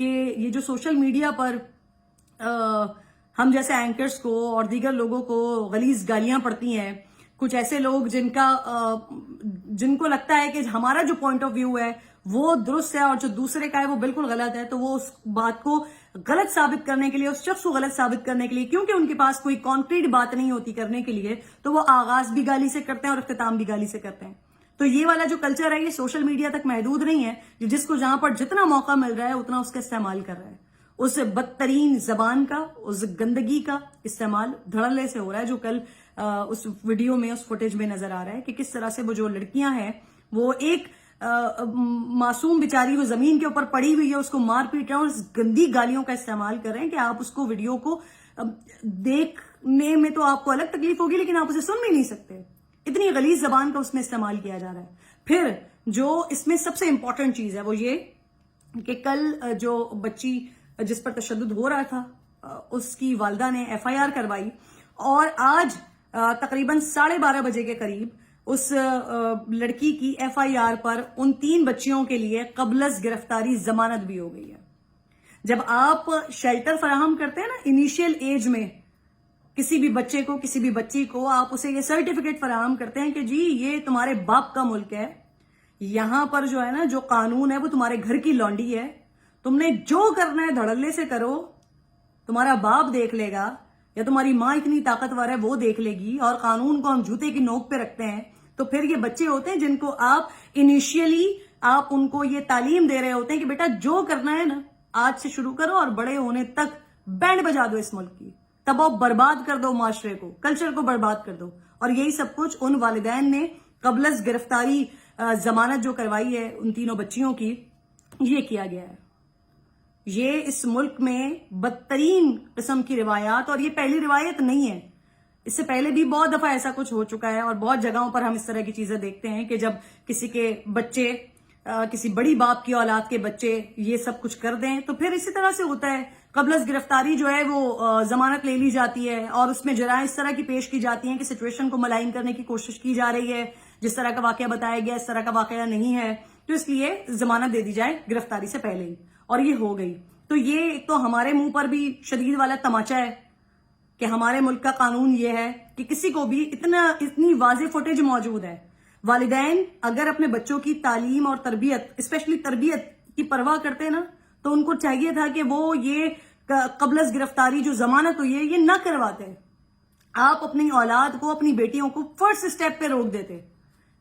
کہ یہ جو سوشل میڈیا پر ہم جیسے اینکرز کو اور دیگر لوگوں کو غلیظ گالیاں پڑتی ہیں، کچھ ایسے لوگ جن کو لگتا ہے کہ ہمارا جو پوائنٹ آف ویو ہے وہ درست ہے اور جو دوسرے کا ہے وہ بالکل غلط ہے، تو وہ اس بات کو غلط ثابت کرنے کے لیے، اس شخص کو غلط ثابت کرنے کے لیے، کیونکہ ان کے پاس کوئی کانکریٹ بات نہیں ہوتی کرنے کے لیے، تو وہ آغاز بھی گالی سے کرتے ہیں اور اختتام بھی گالی سے کرتے ہیں. تو یہ والا جو کلچر ہے یہ سوشل میڈیا تک محدود نہیں ہے، جس کو جہاں پر جتنا موقع مل رہا ہے اتنا اس کا استعمال کر رہا ہے. اس بدترین زبان کا، اس گندگی کا استعمال دھڑلے سے ہو رہا ہے، جو کل اس ویڈیو میں، اس فوٹیج میں نظر آ رہا ہے کہ کس طرح سے وہ جو لڑکیاں ہیں وہ ایک معصوم بیچاری وہ زمین کے اوپر پڑی ہوئی ہے، اس کو مار پیٹ رہے ہیں اور اس گندی گالیوں کا استعمال کر رہے ہیں کہ آپ اس کو ویڈیو کو دیکھنے میں تو آپ کو الگ تکلیف ہوگی لیکن آپ اسے سن بھی نہیں سکتے. اتنی غلیظ زبان کا اس میں استعمال کیا جا رہا ہے. پھر جو اس میں سب سے امپورٹنٹ چیز ہے وہ یہ کہ کل جو بچی جس پر تشدد ہو رہا تھا اس کی والدہ نے FIR کروائی اور آج تقریباً 12:30 بجے کے قریب اس لڑکی کی FIR پر ان 3 بچیوں کے لیے قبل از گرفتاری ضمانت بھی ہو گئی ہے. جب آپ شیلٹر فراہم کرتے ہیں نا انیشیل ایج میں کسی بھی بچے کو، کسی بھی بچی کو، آپ اسے یہ سرٹیفکیٹ فراہم کرتے ہیں کہ جی یہ تمہارے باپ کا ملک ہے، یہاں پر جو ہے نا جو قانون ہے وہ تمہارے گھر کی لونڈی ہے، تم نے جو کرنا ہے دھڑلے سے کرو، تمہارا باپ دیکھ لے گا یا تمہاری ماں اتنی طاقتور ہے وہ دیکھ لے گی، اور قانون کو ہم جوتے کی نوک پہ رکھتے ہیں. تو پھر یہ بچے ہوتے ہیں جن کو آپ انیشیلی آپ ان کو یہ تعلیم دے رہے ہوتے ہیں کہ بیٹا جو کرنا ہے نا آج سے شروع کرو اور بڑے ہونے تک بینڈ بجا دو اس ملک کی، تب آپ برباد کر دو معاشرے کو، کلچر کو برباد کر دو. اور یہی سب کچھ ان والدین نے قبل از گرفتاری ضمانت جو کروائی ہے ان 3 بچیوں کی، یہ کیا گیا ہے. یہ اس ملک میں بدترین قسم کی روایات، اور یہ پہلی روایت نہیں ہے، اس سے پہلے بھی بہت دفعہ ایسا کچھ ہو چکا ہے اور بہت جگہوں پر ہم اس طرح کی چیزیں دیکھتے ہیں کہ جب کسی کے بچے، کسی بڑی باپ کی اولاد کے بچے یہ سب کچھ کر دیں تو پھر اسی طرح سے ہوتا ہے. قبل از گرفتاری جو ہے وہ ضمانت لے لی جاتی ہے اور اس میں جرائم اس طرح کی پیش کی جاتی ہیں کہ سچویشن کو ملائن کرنے کی کوشش کی جا رہی ہے، جس طرح کا واقعہ بتایا گیا اس طرح کا واقعہ نہیں ہے، تو اس لیے ضمانت دے دی جائے گرفتاری سے پہلے ہی، اور یہ ہو گئی. تو یہ ایک تو ہمارے منہ پر بھی شدید والا تماچا ہے کہ ہمارے ملک کا قانون یہ ہے کہ کسی کو بھی اتنی واضح فوٹیج موجود ہے. والدین اگر اپنے بچوں کی تعلیم اور تربیت، اسپیشلی تربیت کی پرواہ کرتے نا تو ان کو چاہیے تھا کہ وہ یہ قبل از گرفتاری جو ضمانت ہوئی ہے یہ نہ کرواتے. آپ اپنی اولاد کو، اپنی بیٹیوں کو فرسٹ سٹیپ پہ روک دیتے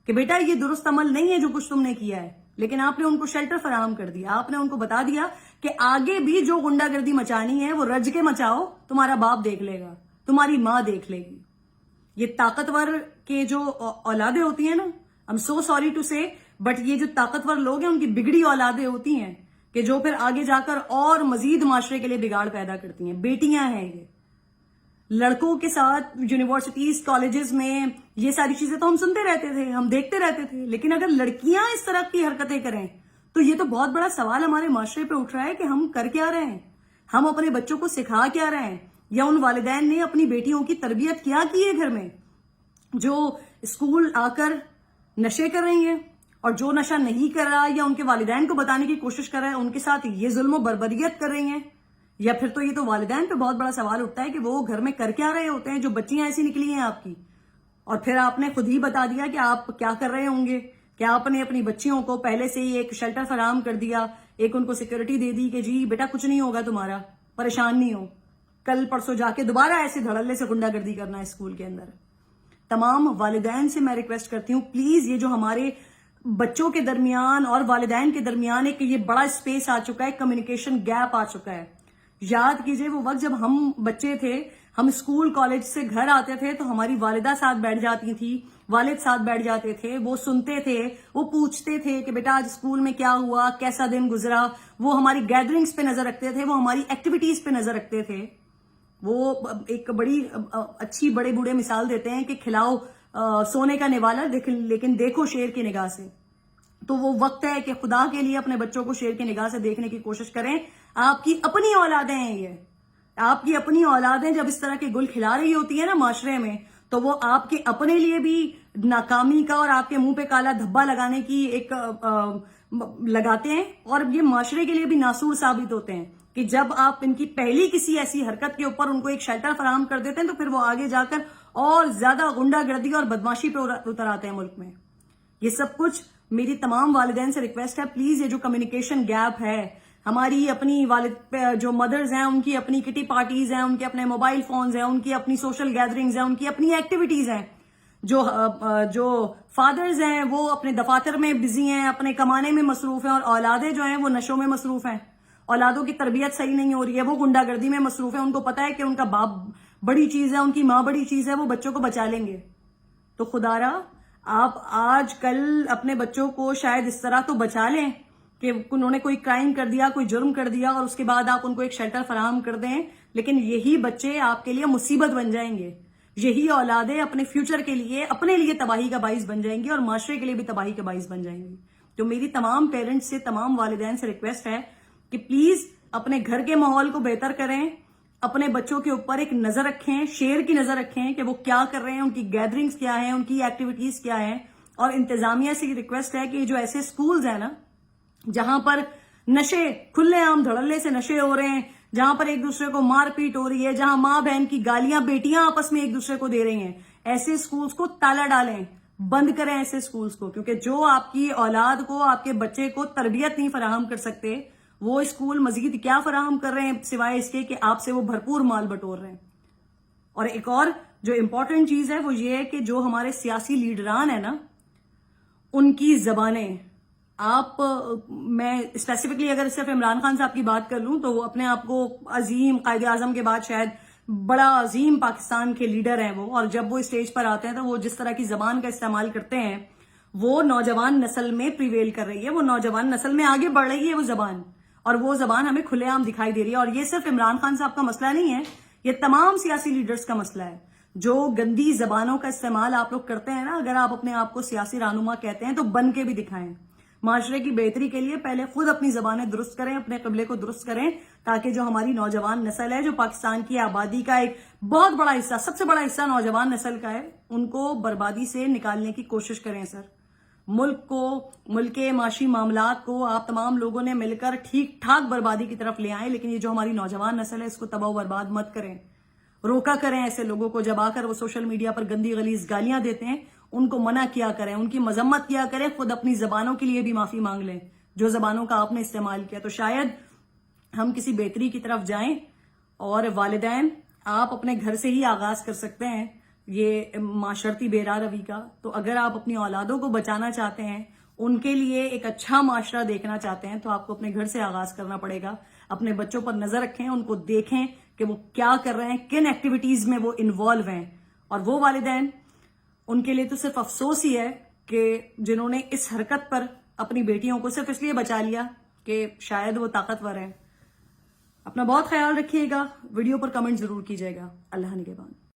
کہ بیٹا یہ درست عمل نہیں ہے جو کچھ تم نے کیا ہے، لیکن آپ نے ان کو شیلٹر فراہم کر دیا. آپ نے ان کو بتا دیا کہ آگے بھی جو غنڈہ گردی مچانی ہے وہ رج کے مچاؤ، تمہارا باپ دیکھ لے گا، تمہاری ماں دیکھ لے گی. یہ طاقتور کے جو اولادیں ہوتی ہیں نا، I'm so sorry to say but یہ جو طاقتور لوگ ہیں ان کی بگڑی اولادیں ہوتی ہیں کہ جو پھر آگے جا کر اور مزید معاشرے کے لیے بگاڑ پیدا کرتی ہیں. بیٹیاں ہیں یہ، لڑکوں کے ساتھ یونیورسٹیز، کالجز میں یہ ساری چیزیں تو ہم سنتے رہتے تھے، ہم دیکھتے رہتے تھے، لیکن اگر لڑکیاں اس طرح کی حرکتیں کریں تو یہ تو بہت بڑا سوال ہمارے معاشرے پہ اٹھ رہا ہے کہ ہم کر کیا رہے ہیں، ہم اپنے بچوں کو سکھا کیا رہے ہیں، یا ان والدین نے اپنی بیٹیوں کی تربیت کیا کی ہے گھر میں جو اسکول آ کر نشے کر رہی ہیں، اور جو نشہ نہیں کر رہا یا ان کے والدین کو بتانے کی کوشش کر رہا ہے ان کے ساتھ یہ ظلم و بربریت کر رہی ہیں. یا پھر تو یہ تو والدین پہ بہت بڑا سوال اٹھتا ہے کہ وہ گھر میں کر کیا رہے ہوتے ہیں جو بچیاں ایسی نکلی ہیں آپ کی، اور پھر آپ نے خود ہی بتا دیا کہ آپ کیا کر رہے ہوں گے. کہ آپ نے اپنی بچیوں کو پہلے سے ہی ایک شیلٹر فراہم کر دیا، ایک ان کو سیکورٹی دے دی کہ جی بیٹا کچھ نہیں ہوگا تمہارا، پریشان نہیں ہو، کل پرسوں جا کے دوبارہ ایسے دھڑلے سے غنڈہ گردی کرنا ہے اسکول کے اندر. تمام والدین سے میں ریکویسٹ کرتی ہوں پلیز، یہ جو ہمارے بچوں کے درمیان اور والدین کے درمیان ایک یہ بڑا اسپیس آ چکا ہے، کمیونیکیشن گیپ آ چکا ہے. یاد کیجئے وہ وقت جب ہم بچے تھے، ہم اسکول کالج سے گھر آتے تھے تو ہماری والدہ ساتھ بیٹھ جاتی تھی، والد ساتھ بیٹھ جاتے تھے، وہ سنتے تھے، وہ پوچھتے تھے کہ بیٹا آج اسکول میں کیا ہوا، کیسا دن گزرا. وہ ہماری گیدرنگز پہ نظر رکھتے تھے، وہ ہماری ایکٹیویٹیز پہ نظر رکھتے تھے. وہ ایک بڑی اچھی بڑے بوڑھے مثال دیتے ہیں کہ کھلاؤ سونے کا نوالا لیکن دیکھو شیر کی نگاہ سے. تو وہ وقت ہے کہ خدا کے لیے اپنے بچوں کو شیر کی نگاہ سے دیکھنے کی کوشش کریں. آپ کی اپنی اولادیں ہیں، یہ آپ کی اپنی اولادیں جب اس طرح کے گل کھلا رہی ہوتی ہے نا معاشرے میں، تو وہ آپ کے اپنے لیے بھی ناکامی کا اور آپ کے منہ پہ کالا دھبا لگانے کی ایک لگاتے ہیں اور یہ معاشرے کے لیے بھی ناسور ثابت ہوتے ہیں کہ جب آپ ان کی پہلی کسی ایسی حرکت کے اوپر ان کو ایک شیلٹر فراہم کر دیتے ہیں تو پھر وہ آگے جا کر اور زیادہ غنڈہ گردی اور بدماشی پہ اتر آتے ہیں ملک میں. یہ سب کچھ میری تمام والدین سے ریکویسٹ ہے، پلیز یہ جو کمیونیکیشن گیپ ہے، ہماری اپنی جو مدرز ہیں ان کی اپنی کٹی پارٹیز ہیں، ان کے اپنے موبائل فونز ہیں، ان کی اپنی سوشل گیدرنگز ہیں، ان کی اپنی ایکٹیویٹیز ہیں، جو فادرز ہیں وہ اپنے دفاتر میں بزی ہیں، اپنے کمانے میں مصروف ہیں، اور اولادیں جو ہیں وہ نشوں میں مصروف ہیں، اولادوں کی تربیت صحیح نہیں ہو رہی ہے، وہ غنڈہ گردی میں مصروف ہیں. ان کو پتا ہے کہ ان کا باپ بڑی چیز ہے، ان کی ماں بڑی چیز ہے، وہ بچوں کو بچا لیں گے. تو خدا را آپ آج کل اپنے بچوں کو شاید اس طرح تو بچا لیں کہ انہوں نے کوئی کرائم کر دیا، کوئی جرم کر دیا، اور اس کے بعد آپ ان کو ایک شیلٹر فراہم کر دیں، لیکن یہی بچے آپ کے لیے مصیبت بن جائیں گے. یہی اولادیں اپنے فیوچر کے لیے اپنے لیے تباہی کا باعث بن جائیں گی اور معاشرے کے لیے بھی تباہی کا باعث بن جائیں گی. تو میری تمام پیرنٹس سے، تمام والدین سے ریکویسٹ ہے کہ پلیز اپنے گھر کے ماحول کو بہتر کریں، اپنے بچوں کے اوپر ایک نظر رکھیں، شیر کی نظر رکھیں کہ وہ کیا کر رہے ہیں، ان کی گیدرنگز کیا ہیں، ان کی ایکٹیویٹیز کیا ہیں. اور انتظامیہ سے ریکویسٹ ہے کہ جو ایسے سکولز ہیں نا جہاں پر نشے کھلے عام دھڑلے سے نشے ہو رہے ہیں، جہاں پر ایک دوسرے کو مار پیٹ ہو رہی ہے، جہاں ماں بہن کی گالیاں بیٹیاں آپس میں ایک دوسرے کو دے رہی ہیں، ایسے سکولز کو تالا ڈالیں، بند کریں ایسے سکولز کو. کیونکہ جو آپ کی اولاد کو، آپ کے بچے کو تربیت نہیں فراہم کر سکتے، وہ اسکول مزید کیا فراہم کر رہے ہیں سوائے اس کے کہ آپ سے وہ بھرپور مال بٹور رہے ہیں. اور ایک اور جو امپورٹنٹ چیز ہے وہ یہ ہے کہ جو ہمارے سیاسی لیڈران ہیں نا ان کی زبانیں، میں اسپیسیفکلی اگر صرف عمران خان صاحب کی بات کر لوں تو وہ اپنے آپ کو عظیم قائد اعظم کے بعد شاید بڑا عظیم پاکستان کے لیڈر ہیں وہ، اور جب وہ اسٹیج پر آتے ہیں تو وہ جس طرح کی زبان کا استعمال کرتے ہیں وہ نوجوان نسل میں پریویل کر رہی ہے، وہ نوجوان نسل میں آگے بڑھ رہی ہے وہ زبان، اور وہ زبان ہمیں کھلے عام دکھائی دے رہی ہے. اور یہ صرف عمران خان صاحب کا مسئلہ نہیں ہے، یہ تمام سیاسی لیڈرز کا مسئلہ ہے. جو گندی زبانوں کا استعمال آپ لوگ کرتے ہیں نا، اگر آپ اپنے آپ کو سیاسی رہنما کہتے ہیں تو بن کے بھی دکھائیں. معاشرے کی بہتری کے لیے پہلے خود اپنی زبانیں درست کریں، اپنے قبلے کو درست کریں، تاکہ جو ہماری نوجوان نسل ہے، جو پاکستان کی آبادی کا ایک بہت بڑا حصہ، سب سے بڑا حصہ نوجوان نسل کا ہے، ان کو بربادی سے نکالنے کی کوشش کریں. سر ملک کو، ملک کے معاشی معاملات کو آپ تمام لوگوں نے مل کر ٹھیک ٹھاک بربادی کی طرف لے آئیں، لیکن یہ جو ہماری نوجوان نسل ہے اس کو تباہ و برباد مت کریں. روکا کریں ایسے لوگوں کو، جب آ کر وہ سوشل میڈیا پر گندی غلیظ گالیاں دیتے ہیں ان کو منع کیا کریں، ان کی مذمت کیا کریں، خود اپنی زبانوں کے لیے بھی معافی مانگ لیں جو زبانوں کا آپ نے استعمال کیا. تو شاید ہم کسی بہتری کی طرف جائیں. اور والدین آپ اپنے گھر سے ہی آغاز کر سکتے ہیں یہ معاشرتی بے راہ روی کا. تو اگر آپ اپنی اولادوں کو بچانا چاہتے ہیں، ان کے لیے ایک اچھا معاشرہ دیکھنا چاہتے ہیں، تو آپ کو اپنے گھر سے آغاز کرنا پڑے گا. اپنے بچوں پر نظر رکھیں، ان کو دیکھیں کہ وہ کیا کر رہے ہیں، کن ایکٹیویٹیز میں وہ انوالو ہیں. اور وہ والدین، ان کے لیے تو صرف افسوس ہی ہے کہ جنہوں نے اس حرکت پر اپنی بیٹیوں کو صرف اس لیے بچا لیا کہ شاید وہ طاقتور ہیں. اپنا بہت خیال رکھیے گا، ویڈیو پر کمنٹ ضرور کیجیے گا. اللہ نگہبان.